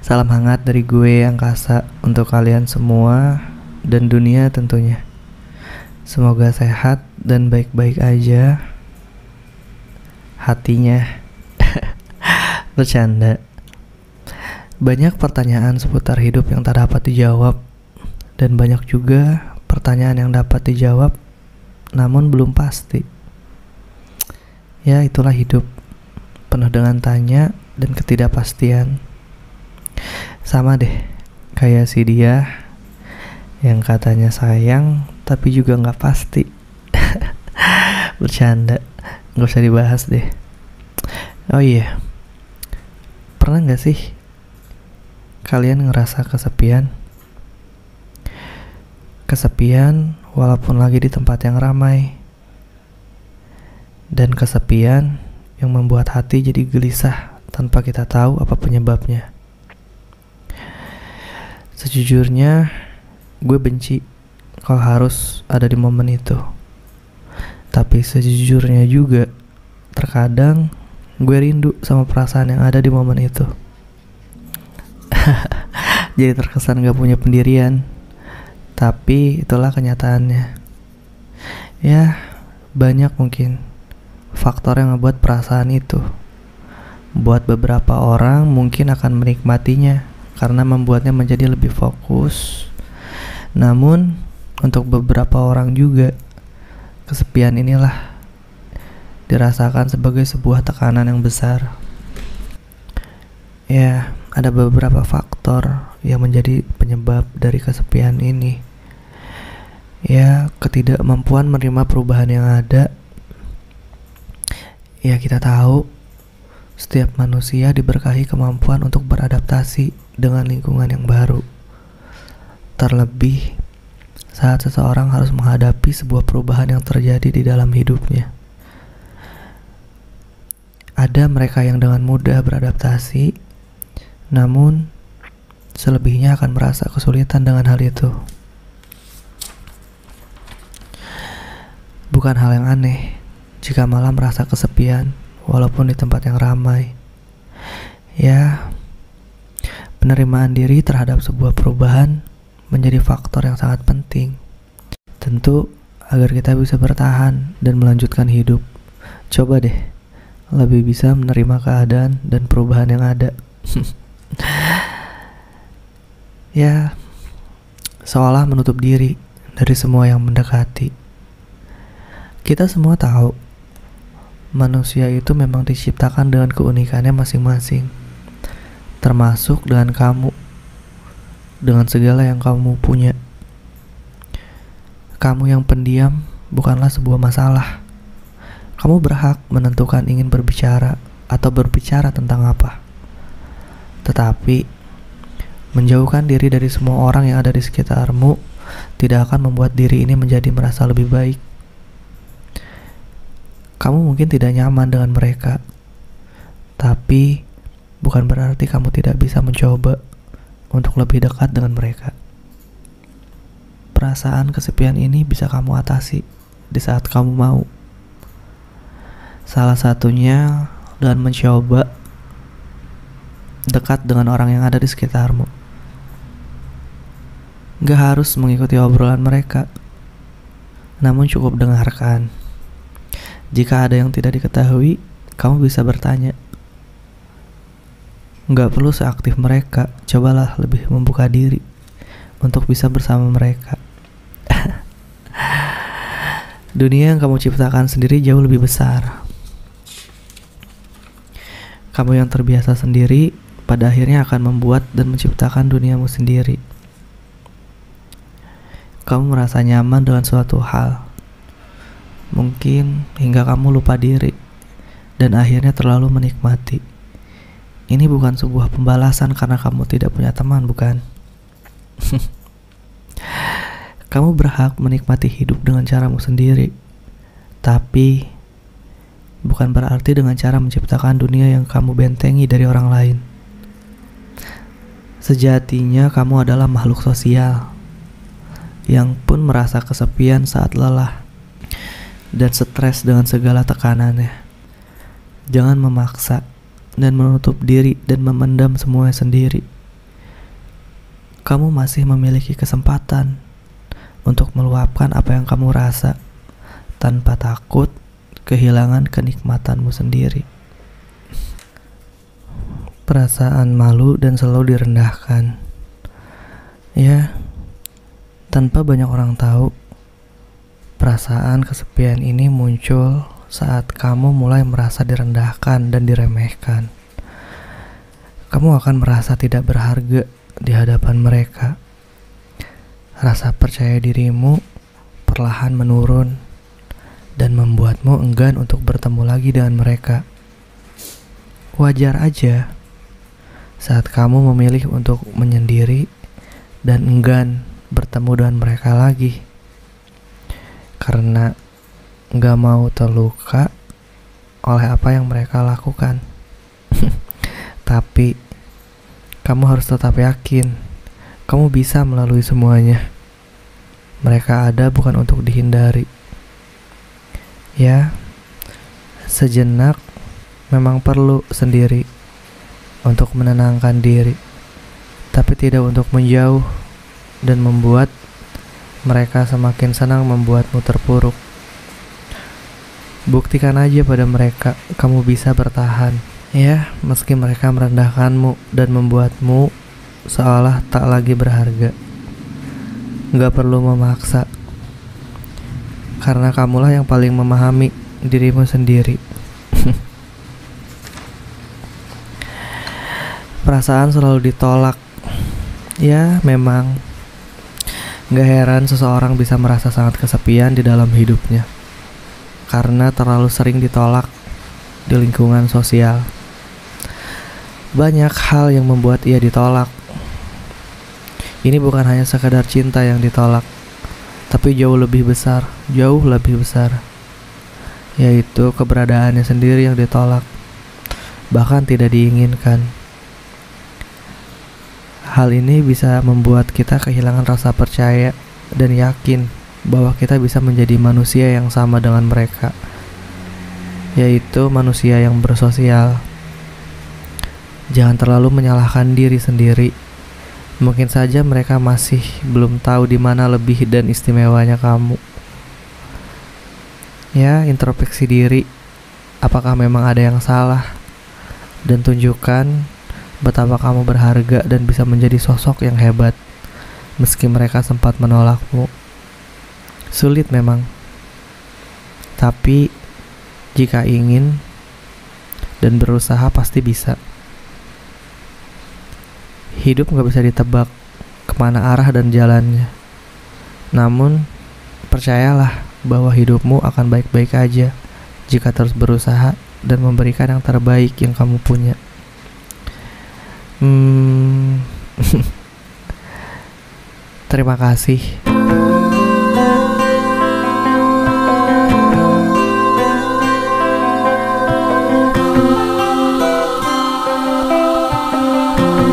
Salam hangat dari gue Angkasa untuk kalian semua dan dunia tentunya. Semoga sehat dan baik-baik aja hatinya. Bercanda. Banyak pertanyaan seputar hidup yang tak dapat dijawab, dan banyak juga pertanyaan yang dapat dijawab namun belum pasti. Ya, itulah hidup, penuh dengan tanya dan ketidakpastian. Sama deh kayak si dia yang katanya sayang tapi juga gak pasti. Bercanda, gak usah dibahas deh. Oh iya, pernah gak sih kalian ngerasa kesepian? Kesepian walaupun lagi di tempat yang ramai, dan kesepian yang membuat hati jadi gelisah tanpa kita tahu apa penyebabnya. Sejujurnya, gue benci kalau harus ada di momen itu. Tapi sejujurnya juga, terkadang gue rindu sama perasaan yang ada di momen itu. Jadi terkesan gak punya pendirian, tapi itulah kenyataannya. Ya, banyak mungkin faktor yang ngebuat perasaan itu. Buat beberapa orang mungkin akan menikmatinya karena membuatnya menjadi lebih fokus. Namun, untuk beberapa orang juga, kesepian inilah dirasakan sebagai sebuah tekanan yang besar. Ya, ada beberapa faktor yang menjadi penyebab dari kesepian ini. Ya, ketidakmampuan menerima perubahan yang ada. Ya, kita tahu setiap manusia diberkahi kemampuan untuk beradaptasi dengan lingkungan yang baru. Terlebih saat seseorang harus menghadapi sebuah perubahan yang terjadi di dalam hidupnya. Ada mereka yang dengan mudah beradaptasi, namun selebihnya akan merasa kesulitan dengan hal itu. Bukan hal yang aneh jika malah merasa kesepian walaupun di tempat yang ramai. Ya, penerimaan diri terhadap sebuah perubahan menjadi faktor yang sangat penting. Tentu agar kita bisa bertahan dan melanjutkan hidup. Coba deh lebih bisa menerima keadaan dan perubahan yang ada. Ya, seolah menutup diri dari semua yang mendekati. Kita semua tahu manusia itu memang diciptakan dengan keunikannya masing-masing, termasuk dengan kamu, dengan segala yang kamu punya. Kamu yang pendiam bukanlah sebuah masalah. Kamu berhak menentukan ingin berbicara atau berbicara tentang apa. Tetapi, menjauhkan diri dari semua orang yang ada di sekitarmu tidak akan membuat diri ini menjadi merasa lebih baik. Kamu mungkin tidak nyaman dengan mereka, tapi bukan berarti kamu tidak bisa mencoba untuk lebih dekat dengan mereka. Perasaan kesepian ini bisa kamu atasi di saat kamu mau. Salah satunya dengan mencoba dekat dengan orang yang ada di sekitarmu. Gak harus mengikuti obrolan mereka, namun cukup dengarkan. Jika ada yang tidak diketahui, kamu bisa bertanya. Gak perlu seaktif mereka, cobalah lebih membuka diri untuk bisa bersama mereka. Dunia yang kamu ciptakan sendiri jauh lebih besar. Kamu yang terbiasa sendiri pada akhirnya akan membuat dan menciptakan duniamu sendiri. Kamu merasa nyaman dengan suatu hal, mungkin hingga kamu lupa diri dan akhirnya terlalu menikmati. Ini bukan sebuah pembalasan karena kamu tidak punya teman, bukan? Kamu berhak menikmati hidup dengan caramu sendiri, tapi bukan berarti dengan cara menciptakan dunia yang kamu bentengi dari orang lain. Sejatinya kamu adalah makhluk sosial yang pun merasa kesepian saat lelah dan stres dengan segala tekanannya. Jangan memaksa dan menutup diri dan memendam semuanya sendiri. kamu masih memiliki kesempatan untuk meluapkan apa yang kamu rasa tanpa takut kehilangan kenikmatanmu sendiri. Perasaan malu dan selalu direndahkan. Ya, tanpa banyak orang tahu, perasaan kesepian ini muncul saat kamu mulai merasa direndahkan dan diremehkan. Kamu akan merasa tidak berharga di hadapan mereka. Rasa percaya dirimu perlahan menurun dan membuatmu enggan untuk bertemu lagi dengan mereka. Wajar aja saat kamu memilih untuk menyendiri dan enggan bertemu dengan mereka lagi, karena gak mau terluka oleh apa yang mereka lakukan. Tapi kamu harus tetap yakin kamu bisa melalui semuanya. Mereka ada bukan untuk dihindari. Ya, sejenak memang perlu sendiri untuk menenangkan diri, tapi tidak untuk menjauh dan membuat mereka semakin senang membuatmu terpuruk. Buktikan aja pada mereka kamu bisa bertahan. Ya, meski mereka merendahkanmu dan membuatmu seolah tak lagi berharga. Gak perlu memaksa, karena kamulah yang paling memahami dirimu sendiri. Perasaan selalu ditolak. Ya, memang gak heran seseorang bisa merasa sangat kesepian di dalam hidupnya, karena terlalu sering ditolak di lingkungan sosial. Banyak hal yang membuat ia ditolak. Ini bukan hanya sekadar cinta yang ditolak, tapi jauh lebih besar, yaitu keberadaannya sendiri yang ditolak, bahkan tidak diinginkan. Hal ini bisa membuat kita kehilangan rasa percaya dan yakin bahwa kita bisa menjadi manusia yang sama dengan mereka, yaitu manusia yang bersosial. Jangan terlalu menyalahkan diri sendiri. Mungkin saja mereka masih belum tahu di mana lebih dan istimewanya kamu. Ya, introspeksi diri. Apakah memang ada yang salah? Dan tunjukkan betapa kamu berharga dan bisa menjadi sosok yang hebat, meski mereka sempat menolakmu. Sulit memang, tapi jika ingin dan berusaha pasti bisa. Hidup gak bisa ditebak kemana arah dan jalannya. Namun, percayalah bahwa hidupmu akan baik-baik aja jika terus berusaha dan memberikan yang terbaik yang kamu punya. Terima kasih